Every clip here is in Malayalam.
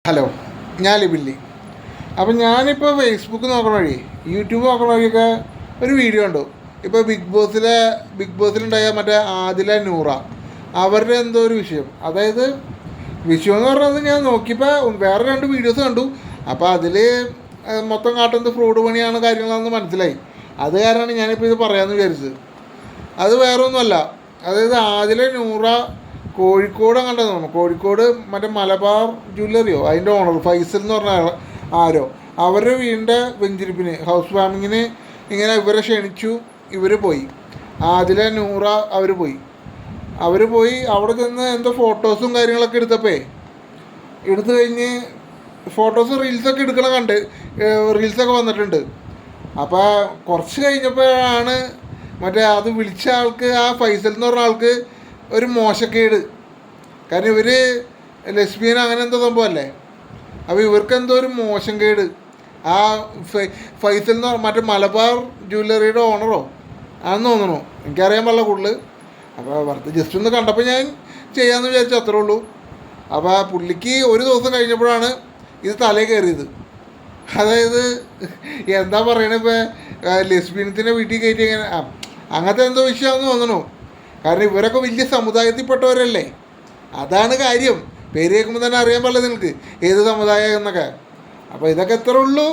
ഹലോ, ഞാൻ ലിബില്ലി. അപ്പം ഞാനിപ്പോൾ ഫേസ്ബുക്ക് നോക്കണ വഴി യൂട്യൂബ് നോക്കണ വഴിയൊക്കെ ഒരു വീഡിയോ കണ്ടു. ഇപ്പോൾ ബിഗ് ബോസിലുണ്ടായ മറ്റേ ആദില നൂറ അവരുടെ എന്തോ ഒരു വിഷയം. അതായത് വിഷയം എന്ന് പറഞ്ഞത് ഞാൻ നോക്കിയപ്പോൾ വേറെ 2 വീഡിയോസ് കണ്ടു. അപ്പോൾ അതിൽ മൊത്തം കാട്ടുന്നത് ഫ്രോഡ് പണിയാണ് കാര്യങ്ങളാണെന്ന് മനസ്സിലായി. അത് കാരണമാണ് ഞാനിപ്പോൾ ഇത് പറയാമെന്ന് വിചാരിച്ചത്. അത് വേറെ ഒന്നുമല്ല. അതായത് ആദില നൂറ കോഴിക്കോട് കണ്ടത് തോന്നുന്നു. കോഴിക്കോട് മറ്റേ മലബാർ ജ്വല്ലറിയോ അതിൻ്റെ ഓണർ ഫൈസൽ എന്ന് പറഞ്ഞ ആരോ അവരുടെ വീടിൻ്റെ വെഞ്ചിരിപ്പിന് ഹൗസ് വാമിങ്ങിന് ഇങ്ങനെ ഇവരെ ക്ഷണിച്ചു. ഇവർ പോയി, ആദില നൂറ അവർ പോയി അവിടെ ചെന്ന് എന്തോ ഫോട്ടോസും കാര്യങ്ങളൊക്കെ എടുത്തു കഴിഞ്ഞ് ഫോട്ടോസും റീൽസൊക്കെ എടുക്കണം റീൽസൊക്കെ വന്നിട്ടുണ്ട്. അപ്പോൾ കുറച്ച് കഴിഞ്ഞപ്പോഴാണ് മറ്റേ അത് വിളിച്ച ആൾക്ക്, ആ ഫൈസൽ എന്ന് പറഞ്ഞ ആൾക്ക് ഒരു മോശക്കേട്. കാരണം ഇവർ ലെസ്ബിയൻ അങ്ങനെ എന്തോ സംഭവമല്ലേ. അപ്പോൾ ഇവർക്ക് എന്തോ ഒരു മോശം കേട്. ആ ഫൈസൽ എന്ന് പറഞ്ഞ മറ്റേ മലബാർ ജ്വല്ലറിയുടെ ഓണറോ ആണെന്ന് തോന്നണു, എനിക്കറിയാൻ പാടില്ല കൂടുതൽ. അപ്പോൾ വെറുതെ ജസ്റ്റ് ഒന്ന് കണ്ടപ്പോൾ ഞാൻ ചെയ്യാമെന്ന് വിചാരിച്ചു, അത്രേ ഉള്ളൂ. അപ്പോൾ ആ പുള്ളിക്ക് ഒരു ദിവസം കഴിഞ്ഞപ്പോഴാണ് ഇത് തലയിൽ കയറിയത്. അതായത് എന്താ പറയണത്, ഇപ്പോൾ ലെസ്ബിയനത്തിൻ്റെ വീട്ടിൽ കയറ്റി ഇങ്ങനെ അങ്ങനത്തെ എന്തോ വിഷയമാണെന്ന് തോന്നണു. കാരണം ഇവരൊക്കെ വലിയ സമുദായത്തിൽപ്പെട്ടവരല്ലേ, അതാണ് കാര്യം. പേര് കേൾക്കുമ്പോൾ തന്നെ അറിയാൻ പാടില്ല നിങ്ങൾക്ക് ഏത് സമുദായം എന്നൊക്കെ. അപ്പോൾ ഇതൊക്കെ എത്ര ഉള്ളൂ,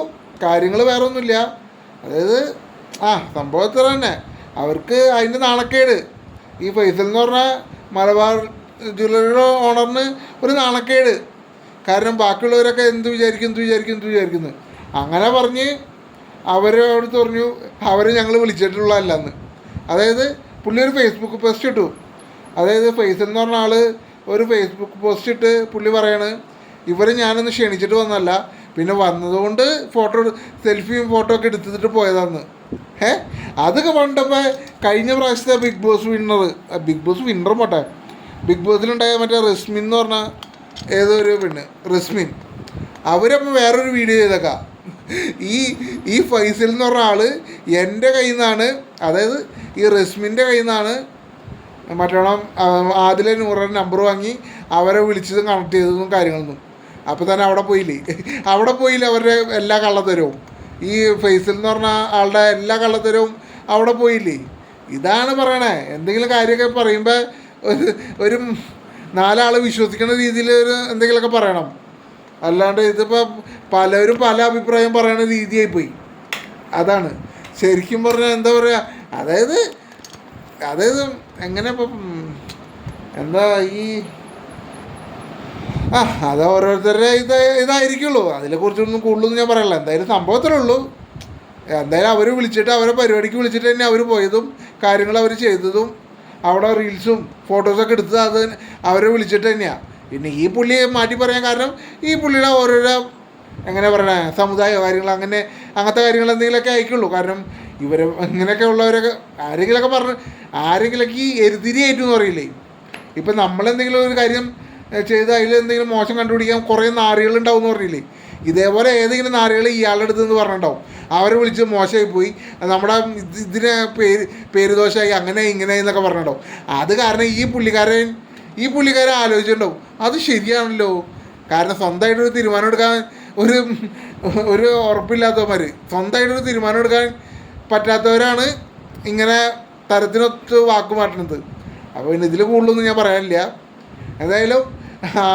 കാര്യങ്ങൾ വേറെ ഒന്നുമില്ല. അതായത് സംഭവം എത്ര തന്നെ. അവർക്ക് അതിൻ്റെ നാണക്കേട്. ഈ ഫൈസൽ എന്ന് പറഞ്ഞാൽ മലബാർ ജ്വല്ലറിയുടെ ഓണറിന് ഒരു നാണക്കേട്. കാരണം ബാക്കിയുള്ളവരൊക്കെ എന്ത് വിചാരിക്കുന്നു അങ്ങനെ പറഞ്ഞ് അവരോട് പറഞ്ഞു അവരെ ഞങ്ങൾ വിളിച്ചിട്ടുള്ളതല്ലെന്ന്. അതായത് പുള്ളി ഒരു ഫേസ്ബുക്ക് പോസ്റ്റ് ഇട്ടു. അതായത് ഫൈസൽ എന്ന് പറഞ്ഞ ആൾ ഒരു ഫേസ്ബുക്ക് പോസ്റ്റ് ഇട്ട് പുള്ളി പറയാണ്, ഇവരെ ഞാനൊന്ന് ക്ഷണിച്ചിട്ട് വന്നല്ല, പിന്നെ വന്നതുകൊണ്ട് സെൽഫിയും ഫോട്ടോ ഒക്കെ എടുത്തിട്ട് പോയതാന്ന്. അതൊക്കെ പണ്ടപ്പോൾ കഴിഞ്ഞ പ്രാവശ്യത്തെ ബിഗ് ബോസ് വിന്നർ പോട്ടെ, ബിഗ് ബോസിലുണ്ടായ മറ്റേ റസ്മിൻ എന്ന് പറഞ്ഞ ഏതൊരു പെണ്ണ്, റസ്മിൻ, അവരപ്പോൾ വേറൊരു വീഡിയോ ചെയ്തേക്കാം. ഈ ഫൈസൽ എന്ന് പറഞ്ഞ ആൾ എൻ്റെ കയ്യിൽ നിന്നാണ്, അതായത് ഈ റസ്മിൻ്റെ കയ്യിൽ നിന്നാണ് മറ്റോണം ആദില നൂറയുടെ നമ്പർ വാങ്ങി അവരെ വിളിച്ചതും കണക്ട് ചെയ്തതും കാര്യങ്ങളൊന്നും. അപ്പോൾ തന്നെ അവിടെ പോയില്ല അവരുടെ എല്ലാ കള്ളത്തരവും. ഈ ഫൈസൽ എന്ന് പറഞ്ഞ ആളുടെ എല്ലാ കള്ളത്തരവും അവിടെ പോയില്ലേ. ഇതാണ് പറയണേ. എന്തെങ്കിലും കാര്യമൊക്കെ പറയുമ്പോൾ ഒരു 4 ആൾ വിശ്വസിക്കുന്ന രീതിയിൽ എന്തെങ്കിലുമൊക്കെ പറയണം. അല്ലാണ്ട് ഇതിപ്പോൾ പലരും പല അഭിപ്രായം പറയുന്ന രീതിയായിപ്പോയി. അതാണ് ശരിക്കും പറഞ്ഞാൽ എന്താ പറയുക, അതായത് എങ്ങനെ ഇപ്പം എന്താ അത് ഓരോരുത്തരുടെ ഇതായിരിക്കുള്ളൂ. അതിനെക്കുറിച്ചൊന്നും കൂടുതലൊന്നും ഞാൻ പറയല്ല. എന്തായാലും സംഭവത്തിലേ ഉള്ളൂ. എന്തായാലും അവർ വിളിച്ചിട്ട് അവരെ പരിപാടിക്ക് വിളിച്ചിട്ട് തന്നെ അവർ പോയതും കാര്യങ്ങൾ അവർ ചെയ്തതും അവിടെ റീൽസും ഫോട്ടോസൊക്കെ എടുത്തത് അത് അവരെ വിളിച്ചിട്ട് തന്നെയാണ്. പിന്നെ ഈ പുള്ളിയെ മാറ്റി പറയാൻ കാരണം ഈ പുള്ളിയുടെ ഓരോരോ എങ്ങനെ പറയണേ സമുദായ കാര്യങ്ങൾ അങ്ങനത്തെ കാര്യങ്ങൾ എന്തെങ്കിലുമൊക്കെ ആയിക്കുള്ളൂ. കാരണം ഇവർ ഇങ്ങനെയൊക്കെ ഉള്ളവരൊക്കെ ആരെങ്കിലൊക്കെ ഈ എരുതിരിയായിട്ടും എന്ന് പറയില്ലേ. ഇപ്പം നമ്മളെന്തെങ്കിലും ഒരു കാര്യം ചെയ്ത് അതിലെന്തെങ്കിലും മോശം കണ്ടുപിടിക്കാൻ കുറേ നാറികളുണ്ടാവും എന്ന് പറഞ്ഞില്ലേ. ഇതേപോലെ ഏതെങ്കിലും നാറികൾ ഇയാളുടെ അടുത്ത് പറഞ്ഞിട്ടുണ്ടാവും. അവരെ വിളിച്ച് മോശമായി പോയി, നമ്മുടെ ഇതിനെ പേര് ദോഷമായി അങ്ങനെ ഇങ്ങനെ എന്നൊക്കെ പറഞ്ഞിട്ടുണ്ടാവും. അത് കാരണം ഈ പുള്ളിക്കാരൻ ആലോചിച്ചിട്ടുണ്ടാവും അത് ശരിയാണല്ലോ. കാരണം സ്വന്തമായിട്ടൊരു തീരുമാനം എടുക്കാൻ ഒരു ഉറപ്പില്ലാത്തവന്മാർ, സ്വന്തമായിട്ടൊരു തീരുമാനം എടുക്കാൻ പറ്റാത്തവരാണ് ഇങ്ങനെ തരത്തിനൊത്ത് വാക്ക് മാറ്റുന്നത്. അപ്പോൾ പിന്നെ ഇതിൽ കൂടുതലൊന്നും ഞാൻ പറയാനില്ല. എന്തായാലും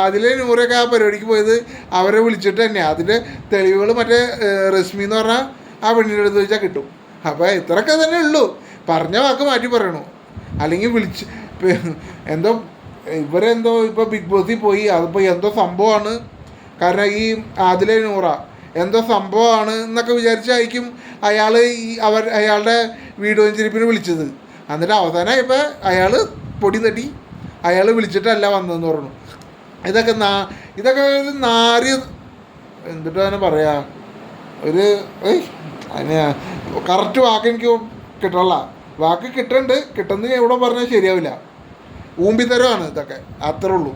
അതിൽ നൂറൊക്കെ ആ പരിപാടിക്ക് പോയത് അവരെ വിളിച്ചിട്ട് തന്നെയാണ്. അതിൻ്റെ തെളിവുകൾ മറ്റേ റസ്മി എന്ന് പറഞ്ഞാൽ ആ പെണ്ണിൻ്റെ അടുത്ത് വെച്ചാൽ കിട്ടും. അപ്പോൾ ഇത്രയൊക്കെ തന്നെ ഉള്ളൂ. പറഞ്ഞ വാക്ക് മാറ്റി പറയണു. അല്ലെങ്കിൽ ഇവരെന്തോ ഇപ്പോൾ ബിഗ് ബോസിൽ പോയി, അതിപ്പോൾ എന്തോ സംഭവമാണ്. കാരണം ഈ ആദില നൂറ എന്തോ സംഭവമാണ് എന്നൊക്കെ വിചാരിച്ചായിരിക്കും അയാളുടെ വീഡിയോ വെഞ്ചിരിപ്പിന് വിളിച്ചത്. എന്നിട്ട് അവസാനം ഇപ്പോൾ അയാൾ പൊടി തട്ടി അയാൾ വിളിച്ചിട്ടല്ല വന്നതെന്ന് പറഞ്ഞു. ഇതൊക്കെ ഒരു നാറിയ എന്നിട്ട് തന്നെ പറയാ, ഒരു അതിന് കറക്റ്റ് വാക്ക് എനിക്ക് കിട്ടണില്ല. വാക്ക് കിട്ടുന്നത് എവിടെ പറഞ്ഞാൽ ശരിയാവില്ല. ഊമ്പിത്തരമാണ് ഇതൊക്കെ, അത്രേ ഉള്ളൂ.